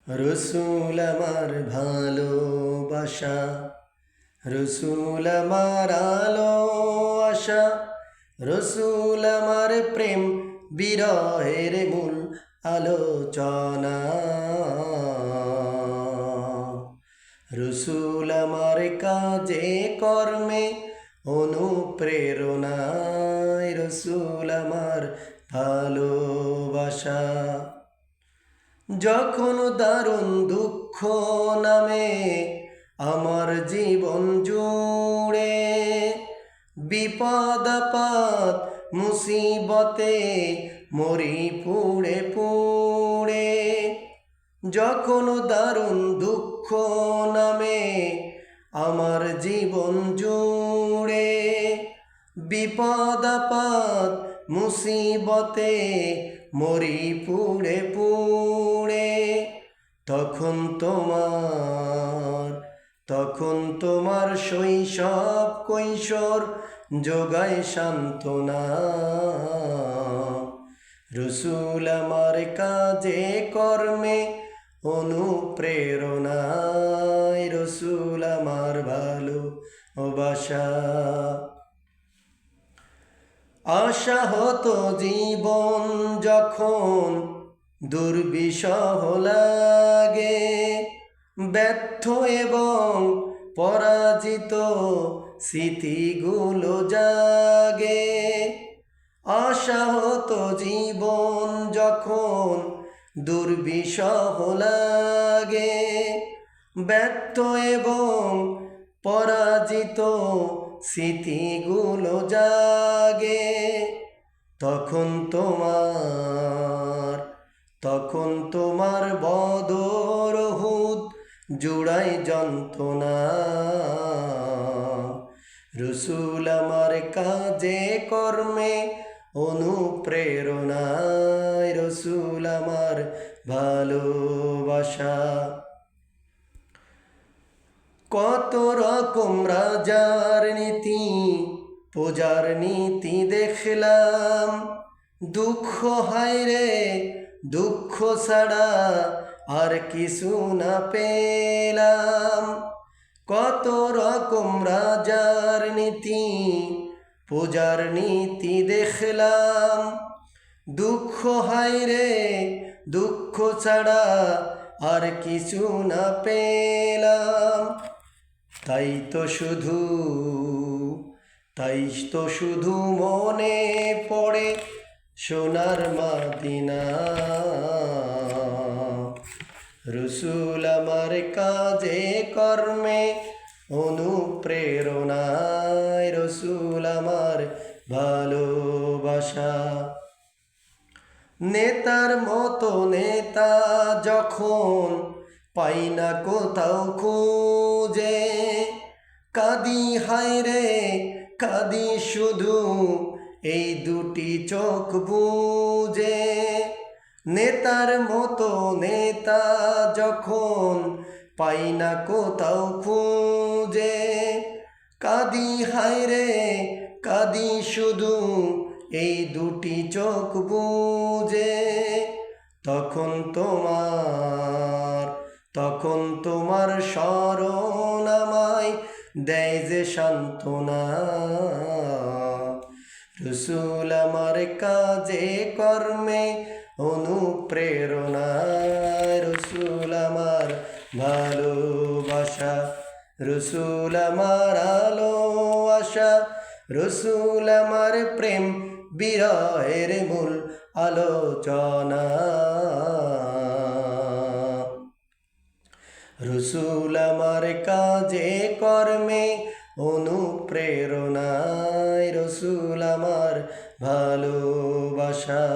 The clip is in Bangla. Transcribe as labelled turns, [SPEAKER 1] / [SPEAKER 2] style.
[SPEAKER 1] রসুল আমার ভালোবাসা, রসুল আমার আলো আশা, রসুল আমার প্রেম বিরহের মূল আলোচনা। রসুল আমার কাজে কর্মে অনুপ্রেরণায়, রসুল আমার ভালোবাসা। যখন দারুণ দুঃখ নামে আমার জীবন জুড়ে, বিপদ আপদ মুসিবতে মরি পুড়ে পুড়ে। যখন দারুণ দুঃখ নামে আমার জীবন জুড়ে, বিপদ আপদ মুসিবতে মরি পুড়ে পুড়ে। তখন তোমার শৈশব কৈশোর যোগায় সান্ত্বনা। রসুল আমার কাজে কর্মে অনুপ্রেরণায়, রসুল আমার ভালোবাসা। আশাহত জীবন যখন দুর্বিষহ লাগে, ব্যর্থ এবং পরাজিত স্মৃতিগুলো জাগে। আশাহত জীবন যখন দুর্বিষহ লাগে, ব্যর্থ এবং পরাজিত স্মৃতিগুলো জাগে। তখন তোমার বদর উহুদ জুড়াই যন্ত্রণা। রসুল আমার কাজে কর্মে অনুপ্রেরণায়, রসুল আমার ভালোবাসা। কত রকম রাজার নীতি পূজার নীতি দেখলাম, দুঃখ হায় রে দুঃখ ছাড়া আর কিছু না পেলাম। কত রকম রাজার নীতি পূজার নীতি দেখলাম, দুঃখ হায় রে দুঃখ ছাড়া আর কিছু না পেলাম। তাই তো শুধু মনে পড়ে সোনার মদিনা। রসুল আমার কাজে কর্মে অনুপ্রেরণায়, রসুল আমার ভালোবাসা। নেতার মতো নেতা যখন পাই না কোথাও খুঁজে, কাঁদি হায় রে কাঁদি শুধু এই দুটি চোখ বুজে। নেতার মতো নেতা যখন পাই না কোথাও খুঁজে, কাঁদি হায় রে কাঁদি শুধু এই দুটি চোখ বুজে। তখন তোমার স্মরণ আমায় দেয় যে সান্ত্বনা। রসুল আমার কাজে কর্মে অনুপ্রেরণায়, রসুল আমার ভালোবাসা। রসুল আমার আলো আশা, রসুল আমার প্রেম বিরহের মূল আলোচনা। রসুল আমার কাজে কর্মে অনুপ্রেরণায়, রসুল আমার ভালোবাসা।